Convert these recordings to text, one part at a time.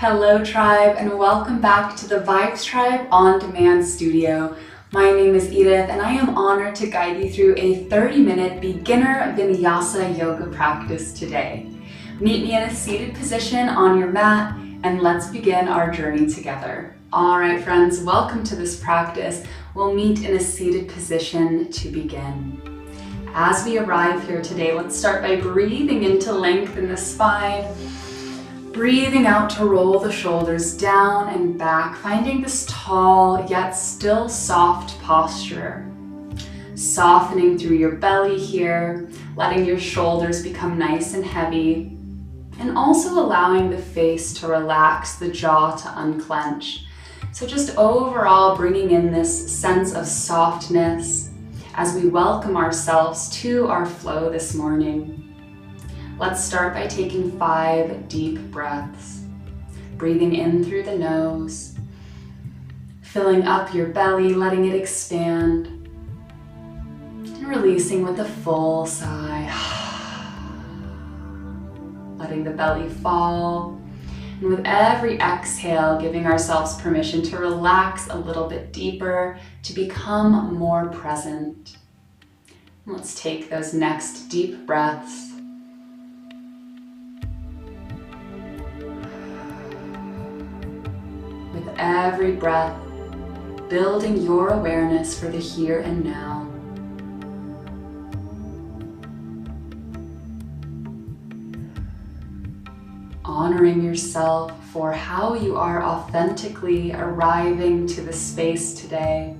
Hello Tribe, and welcome back to the Vibes Tribe On Demand Studio. My name is Edith and I am honored to guide you through a 30-minute beginner Vinyasa yoga practice today. Meet me in a seated position on your mat and let's begin our journey together. Alright friends, welcome to this practice. We'll meet in a seated position to begin. As we arrive here today, let's start by breathing in to lengthen the spine. Breathing out to roll the shoulders down and back, finding this tall yet still soft posture. Softening through your belly here, letting your shoulders become nice and heavy, and also allowing the face to relax, the jaw to unclench. So just overall bringing in this sense of softness as we welcome ourselves to our flow this morning. Let's start by taking 5 deep breaths. Breathing in through the nose, filling up your belly, letting it expand, and releasing with a full sigh. Letting the belly fall, and with every exhale, giving ourselves permission to relax a little bit deeper, to become more present. Let's take those next deep breaths. With every breath, building your awareness for the here and now. Honoring yourself for how you are authentically arriving to the space today.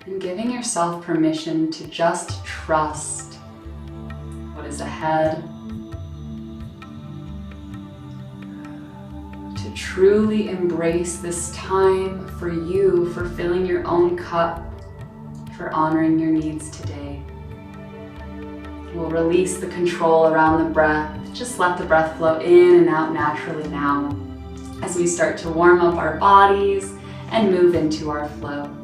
And giving yourself permission to just trust what is ahead, to truly embrace this time for you, for filling your own cup, for honoring your needs today. We'll release the control around the breath. Just let the breath flow in and out naturally now as we start to warm up our bodies and move into our flow.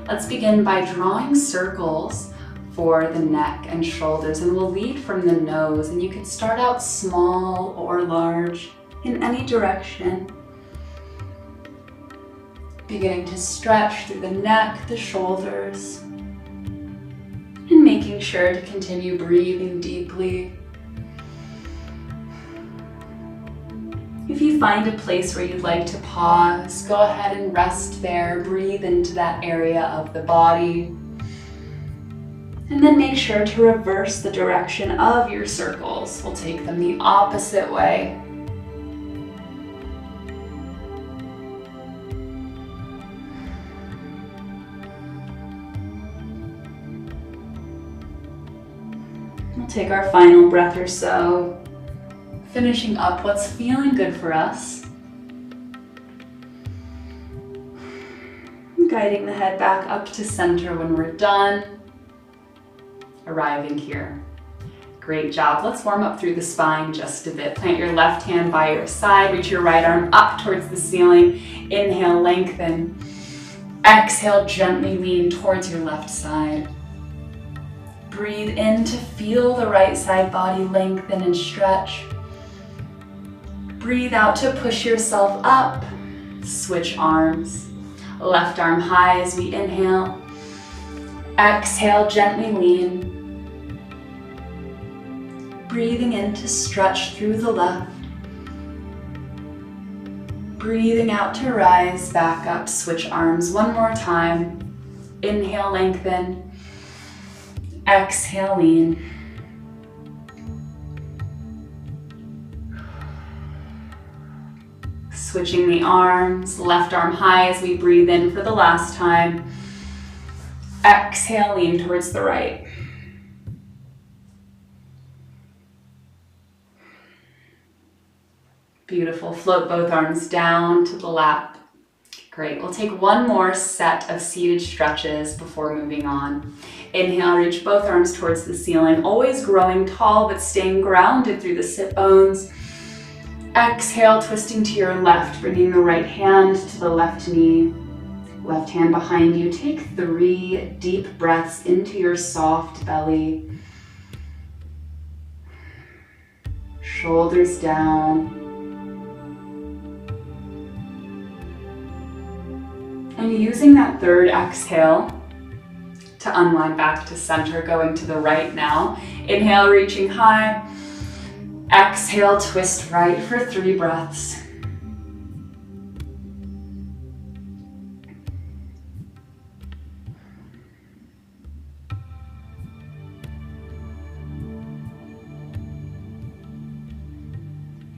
Let's begin by drawing circles for the neck and shoulders, and we'll lead from the nose, and you can start out small or large in any direction. Beginning to stretch through the neck, the shoulders, and making sure to continue breathing deeply. If you find a place where you'd like to pause, go ahead and rest there. Breathe into that area of the body. And then make sure to reverse the direction of your circles. We'll take them the opposite way. We'll take our final breath or so, finishing up what's feeling good for us. Guiding the head back up to center when we're done. Arriving here. Great job. Let's warm up through the spine just a bit. Plant your left hand by your side. Reach your right arm up towards the ceiling. Inhale, lengthen. Exhale, gently lean towards your left side. Breathe in to feel the right side body lengthen and stretch. Breathe out to push yourself up. Switch arms. Left arm high as we inhale. Exhale, gently lean. Breathing in to stretch through the left. Breathing out to rise back up. Switch arms one more time. Inhale, lengthen. Exhale, lean. Switching the arms, left arm high as we breathe in for the last time. Exhale, lean towards the right. Beautiful. Float both arms down to the lap. Great. We'll take one more set of seated stretches before moving on. Inhale, reach both arms towards the ceiling, always growing tall but staying grounded through the sit bones. Exhale, twisting to your left, bringing the right hand to the left knee. Left hand behind you. Take 3 deep breaths into your soft belly. Shoulders down. And using that 3rd exhale to unwind back to center, going to the right now. Inhale, reaching high. Exhale, twist right for 3 breaths.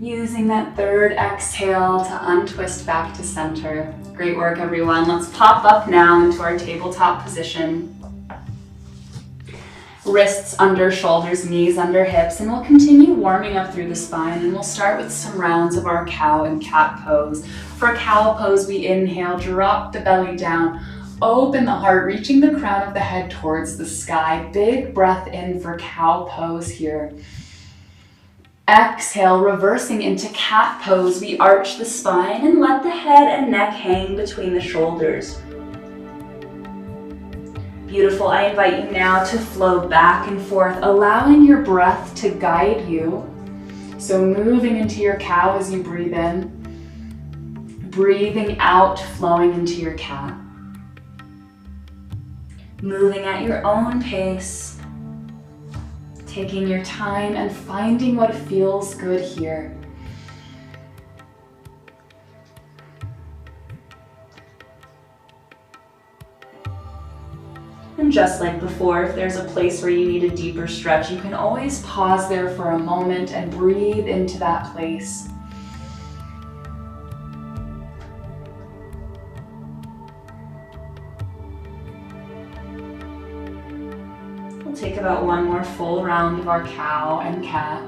Using that 3rd exhale to untwist back to center. Great work, everyone. Let's pop up now into our tabletop position. Wrists under shoulders, knees under hips, and we'll continue warming up through the spine, and we'll start with some rounds of our cow and cat pose. For cow pose, we inhale, drop the belly down, open the heart, reaching the crown of the head towards the sky. Big breath in for cow pose here. Exhale, reversing into cat pose. We arch the spine and let the head and neck hang between the shoulders. Beautiful. I invite you now to flow back and forth, allowing your breath to guide you. So moving into your cow as you breathe in, breathing out, flowing into your cat. Moving at your own pace. Taking your time and finding what feels good here. And just like before, if there's a place where you need a deeper stretch, you can always pause there for a moment and breathe into that place. Take about 1 more full round of our cow and cat.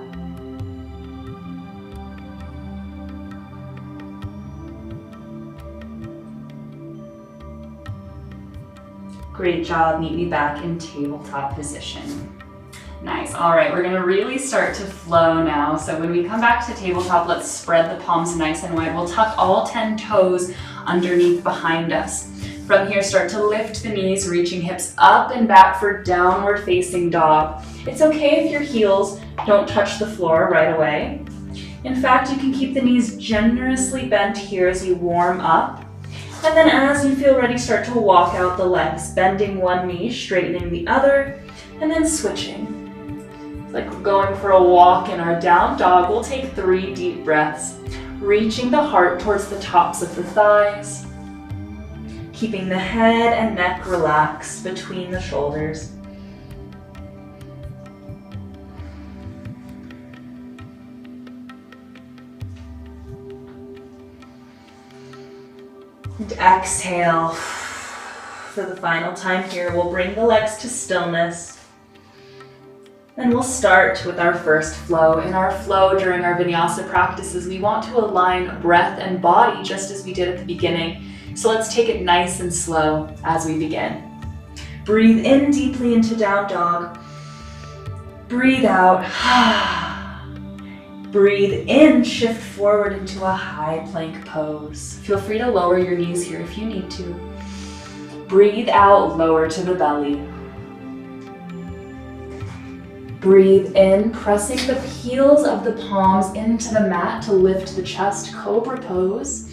Great job. Meet me back in tabletop position. Nice. All right, we're gonna really start to flow now. So when we come back to tabletop, let's spread the palms nice and wide. We'll tuck all 10 toes underneath behind us. From here, start to lift the knees, reaching hips up and back for downward facing dog. It's okay if your heels don't touch the floor right away. In fact, you can keep the knees generously bent here as you warm up. And then as you feel ready, start to walk out the legs, bending one knee, straightening the other, and then switching. It's like we're going for a walk in our down dog. We'll take 3 deep breaths, reaching the heart towards the tops of the thighs. Keeping the head and neck relaxed between the shoulders. And exhale. For the final time here, we'll bring the legs to stillness. And we'll start with our first flow. In our flow during our Vinyasa practices, we want to align breath and body just as we did at the beginning. So let's take it nice and slow as we begin. Breathe in deeply into down dog. Breathe out. Breathe in, shift forward into a high plank pose. Feel free to lower your knees here if you need to. Breathe out, lower to the belly. Breathe in, pressing the heels of the palms into the mat to lift the chest, cobra pose.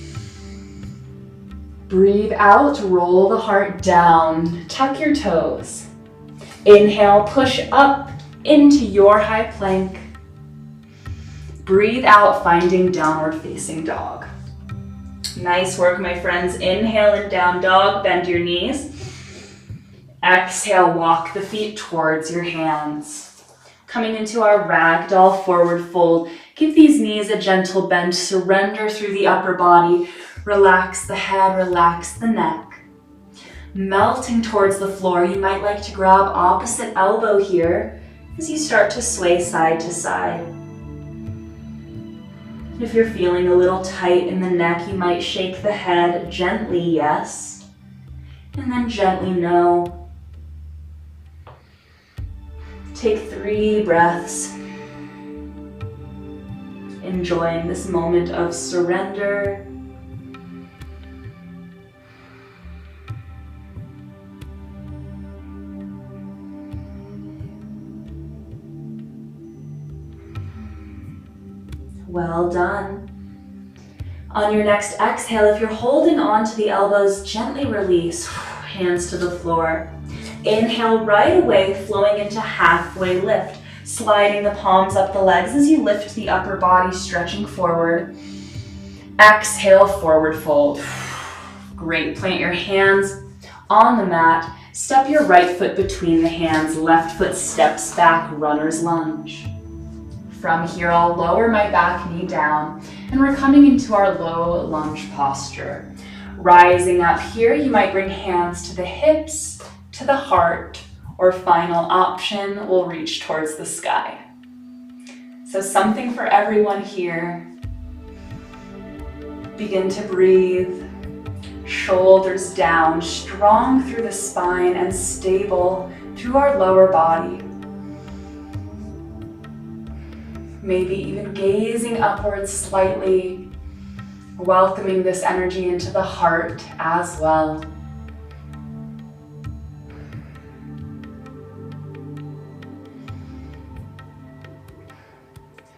Breathe out, roll the heart down, tuck your toes. Inhale, push up into your high plank. Breathe out, finding downward facing dog. Nice work, my friends. Inhale in down dog, bend your knees. Exhale, walk the feet towards your hands. Coming into our ragdoll forward fold. Give these knees a gentle bend, surrender through the upper body. Relax the head, relax the neck. Melting towards the floor, you might like to grab opposite elbow here as you start to sway side to side. If you're feeling a little tight in the neck, you might shake the head gently, yes, and then gently no. Take 3 breaths, enjoying this moment of surrender. Well done. On your next exhale, if you're holding on to the elbows, gently release, hands to the floor. Inhale right away, flowing into halfway lift, sliding the palms up the legs as you lift the upper body, stretching forward. Exhale, forward fold. Great, plant your hands on the mat. Step your right foot between the hands, left foot steps back, runner's lunge. From here, I'll lower my back knee down, and we're coming into our low lunge posture. Rising up here, you might bring hands to the hips, to the heart, or final option, we'll reach towards the sky. So something for everyone here. Begin to breathe. Shoulders down, strong through the spine and stable through our lower body. Maybe even gazing upwards slightly, welcoming this energy into the heart as well.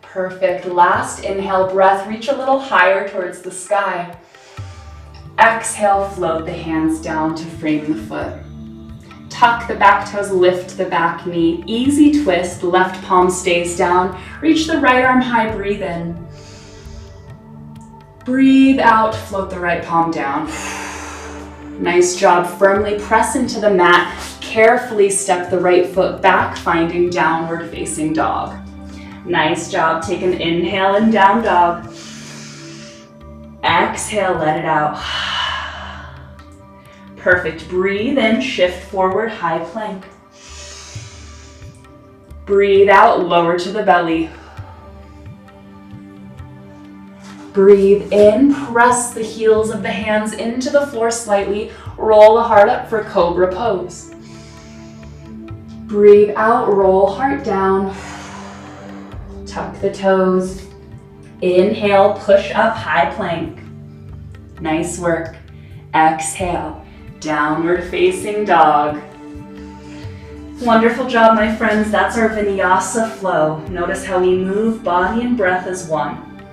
Perfect. Last inhale, breath, reach a little higher towards the sky. Exhale, float the hands down to frame the foot. Tuck the back toes, lift the back knee. Easy twist, left palm stays down. Reach the right arm high, breathe in. Breathe out, float the right palm down. Nice job, firmly press into the mat. Carefully step the right foot back, finding downward facing dog. Nice job, take an inhale and down dog. Exhale, let it out. Perfect, breathe in, shift forward, high plank. Breathe out, lower to the belly. Breathe in, press the heels of the hands into the floor slightly, roll the heart up for cobra pose. Breathe out, roll heart down. Tuck the toes. Inhale, push up, high plank. Nice work. Exhale, downward facing dog. Wonderful job, my friends. That's our Vinyasa flow. Notice how we move body and breath as one.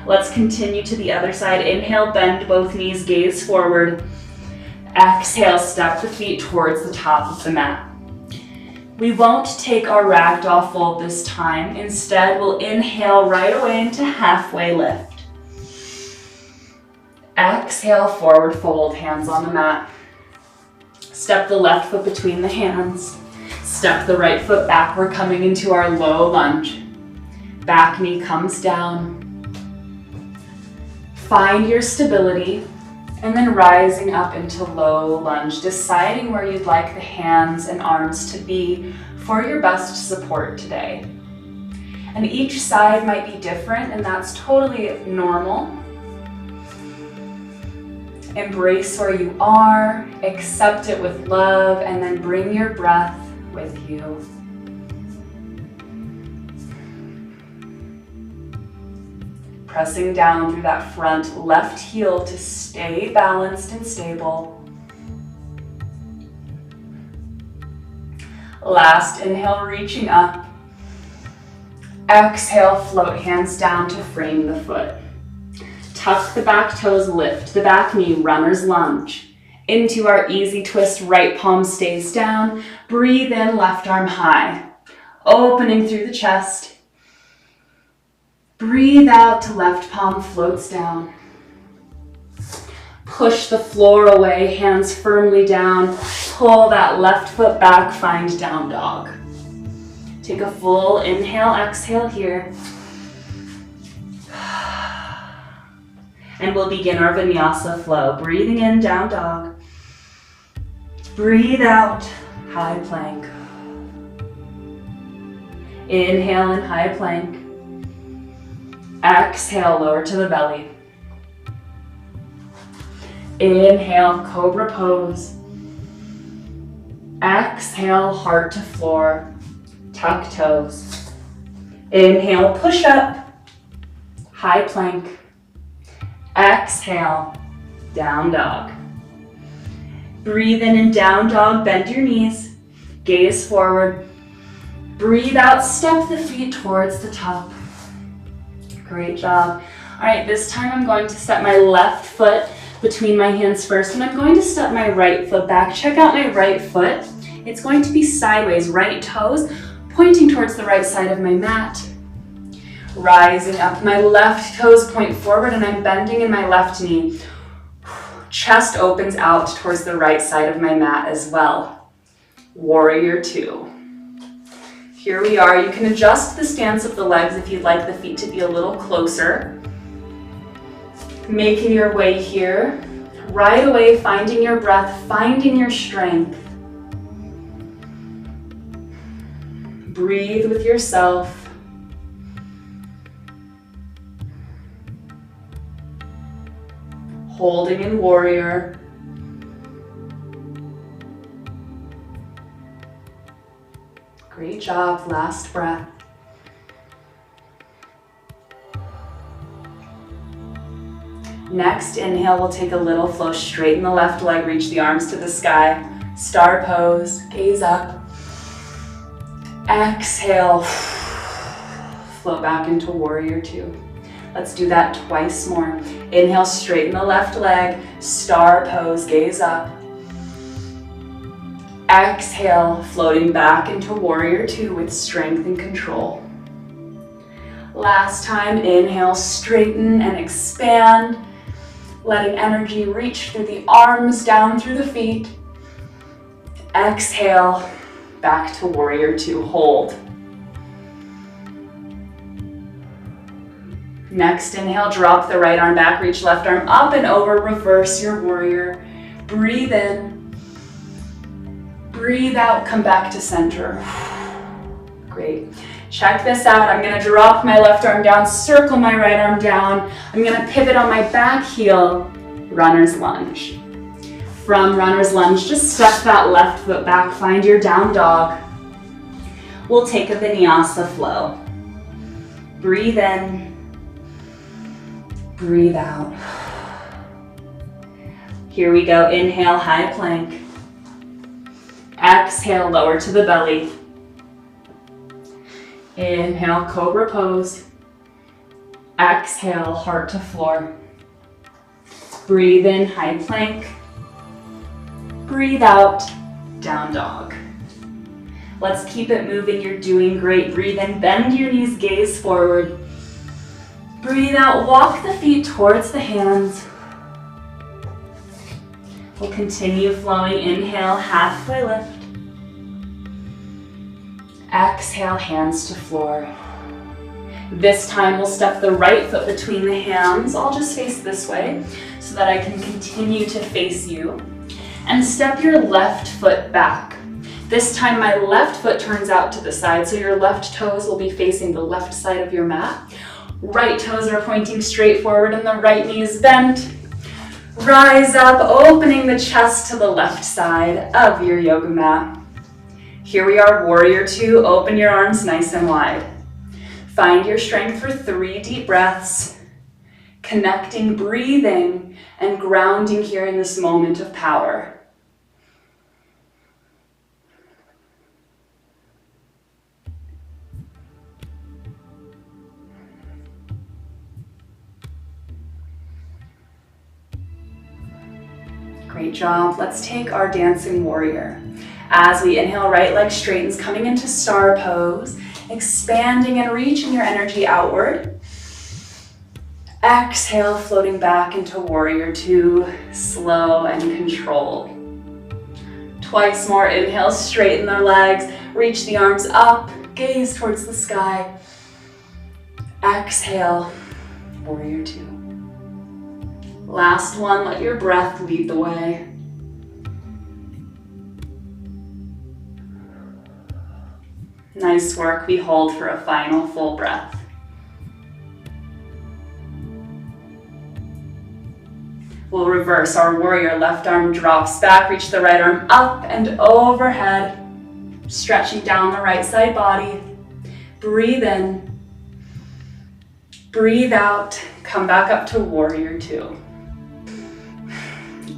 Let's continue to the other side. Inhale, bend both knees, gaze forward. Exhale, step the feet towards the top of the mat. We won't take our ragdoll fold this time. Instead, we'll inhale right away into halfway lift. Exhale, forward fold, hands on the mat. Step the left foot between the hands. Step the right foot back. We're coming into our low lunge. Back knee comes down. Find your stability, and then rising up into low lunge, deciding where you'd like the hands and arms to be for your best support today. And each side might be different, and that's totally normal. Embrace where you are, accept it with love, and then bring your breath with you. Pressing down through that front left heel to stay balanced and stable. Last inhale, reaching up. Exhale, float hands down to frame the foot. Tuck the back toes, lift the back knee, runner's lunge. Into our easy twist, right palm stays down. Breathe in, left arm high. Opening through the chest. Breathe out to left palm floats down. Push the floor away, hands firmly down. Pull that left foot back, find down dog. Take a full inhale, exhale here. And we'll begin our Vinyasa flow. Breathing in, down dog. Breathe out, high plank. Inhale in high plank. Exhale, lower to the belly. Inhale, cobra pose. Exhale, heart to floor. Tuck toes. Inhale, push up. High plank. Exhale, down dog. Breathe in and down dog, bend your knees. Gaze forward. Breathe out, step the feet towards the top. Great job. All right, this time I'm going to step my left foot between my hands first, and I'm going to step my right foot back. Check out my right foot. It's going to be sideways, right toes pointing towards the right side of my mat. Rising up, my left toes point forward and I'm bending in my left knee. Chest opens out towards the right side of my mat as well. Warrior two. Here we are. You can adjust the stance of the legs if you'd like the feet to be a little closer. Making your way here. Right away, finding your breath, finding your strength. Breathe with yourself. Holding in warrior. Great job. Last breath. Next, inhale, we'll take a little flow. Straighten the left leg, reach the arms to the sky. Star pose, gaze up. Exhale, float back into warrior two. Let's do that twice more. Inhale, straighten the left leg, star pose, gaze up. Exhale, floating back into warrior two with strength and control. Last time, inhale, straighten and expand, letting energy reach through the arms, down through the feet. Exhale, back to warrior two, hold. Next, inhale, drop the right arm back, reach left arm up and over, reverse your warrior. Breathe in, breathe out, come back to center. Great. Check this out. I'm gonna drop my left arm down, circle my right arm down. I'm gonna pivot on my back heel, runner's lunge. From runner's lunge, just step that left foot back, find your down dog. We'll take a vinyasa flow. Breathe in, breathe out. Here we go, inhale, high plank. Exhale, lower to the belly. Inhale, cobra pose. Exhale, heart to floor. Breathe in, high plank. Breathe out, down dog. Let's keep it moving, you're doing great. Breathe in, bend your knees, gaze forward. Breathe out, walk the feet towards the hands. We'll continue flowing. Inhale, halfway lift. Exhale, hands to floor. This time we'll step the right foot between the hands. I'll just face this way so that I can continue to face you. And step your left foot back. This time my left foot turns out to the side, so your left toes will be facing the left side of your mat. Right toes are pointing straight forward and the right knee is bent. Rise up, opening the chest to the left side of your yoga mat. Here we are, warrior two. Open your arms nice and wide. Find your strength for 3 deep breaths. Connecting, breathing, and grounding here in this moment of power. Great job. Let's take our dancing warrior. As we inhale, right leg straightens, coming into star pose, expanding and reaching your energy outward. Exhale, floating back into warrior two, slow and controlled. Twice more. Inhale, straighten the legs, reach the arms up, gaze towards the sky. Exhale, warrior two. Last one, let your breath lead the way. Nice work. We hold for a final full breath. We'll reverse our warrior. Left arm drops back, reach the right arm up and overhead, stretching down the right side body. Breathe in, breathe out, come back up to warrior two.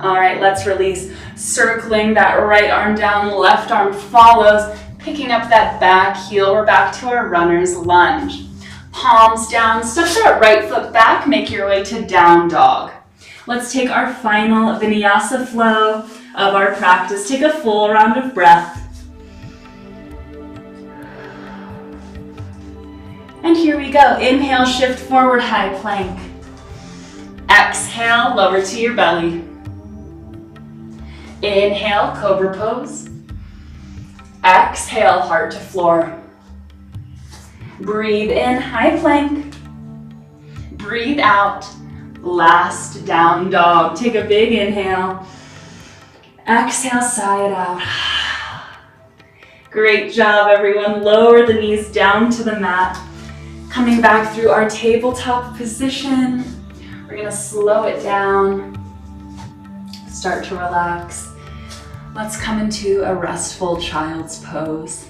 All right, let's release. Circling that right arm down, left arm follows, picking up that back heel. We're back to our runner's lunge. Palms down, step that right foot back, make your way to down dog. Let's take our final Vinyasa flow of our practice. Take a full round of breath. And here we go. Inhale, shift forward, high plank. Exhale, lower to your belly. Inhale, cobra pose. Exhale, heart to floor. Breathe in, high plank. Breathe out, last down dog. Take a big inhale. Exhale, sigh it out. Great job, everyone. Lower the knees down to the mat. Coming back through our tabletop position. We're gonna slow it down. Start to relax. Let's come into a restful child's pose.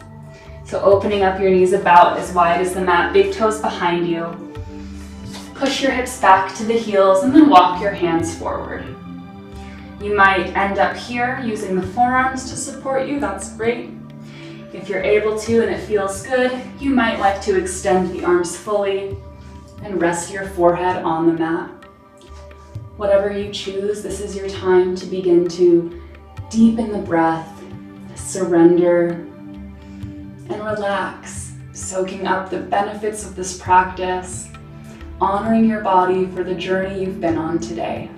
So opening up your knees about as wide as the mat, big toes behind you. Push your hips back to the heels and then walk your hands forward. You might end up here using the forearms to support you, that's great. If you're able to and it feels good, you might like to extend the arms fully and rest your forehead on the mat. Whatever you choose, this is your time to begin to deepen the breath, surrender, and relax, soaking up the benefits of this practice, honoring your body for the journey you've been on today.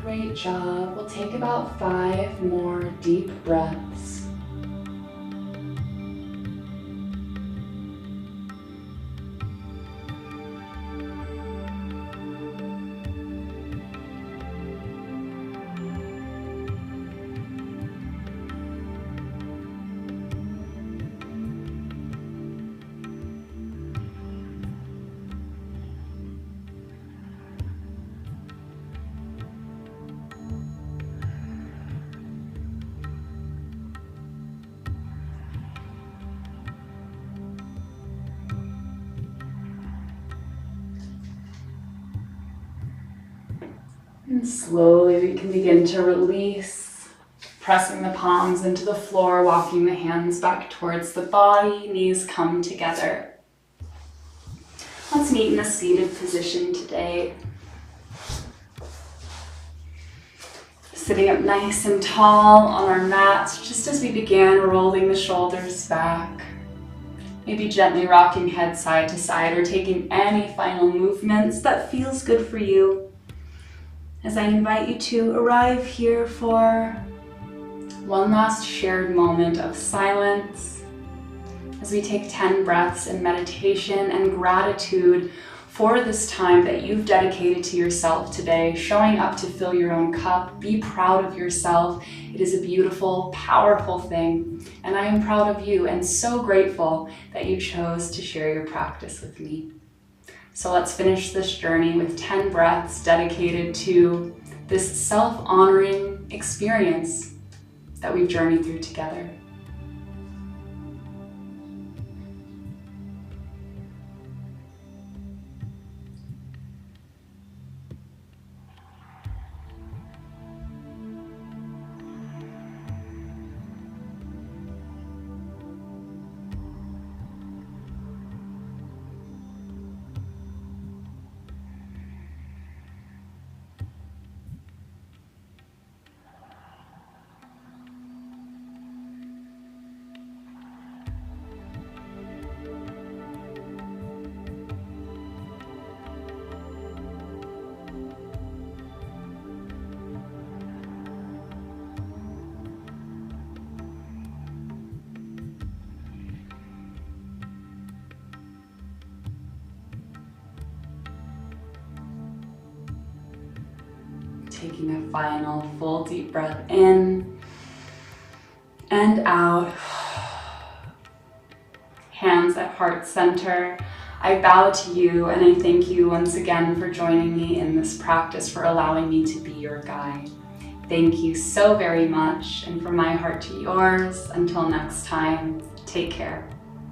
Great job. We'll take about 5 more deep breaths. And slowly we can begin to release, pressing the palms into the floor, walking the hands back towards the body, knees come together. Let's meet in a seated position today. Sitting up nice and tall on our mats, just as we began, rolling the shoulders back. Maybe gently rocking head side to side or taking any final movements that feels good for you. As I invite you to arrive here for one last shared moment of silence, as we take 10 breaths in meditation and gratitude for this time that you've dedicated to yourself today, showing up to fill your own cup. Be proud of yourself. It is a beautiful, powerful thing, and I am proud of you and so grateful that you chose to share your practice with me. So let's finish this journey with 10 breaths dedicated to this self-honoring experience that we've journeyed through together. taking a final full deep breath in and out. Hands at heart center. I bow to you and I thank you once again for joining me in this practice, for allowing me to be your guide. Thank you so very much, and from my heart to yours, until next time, take care.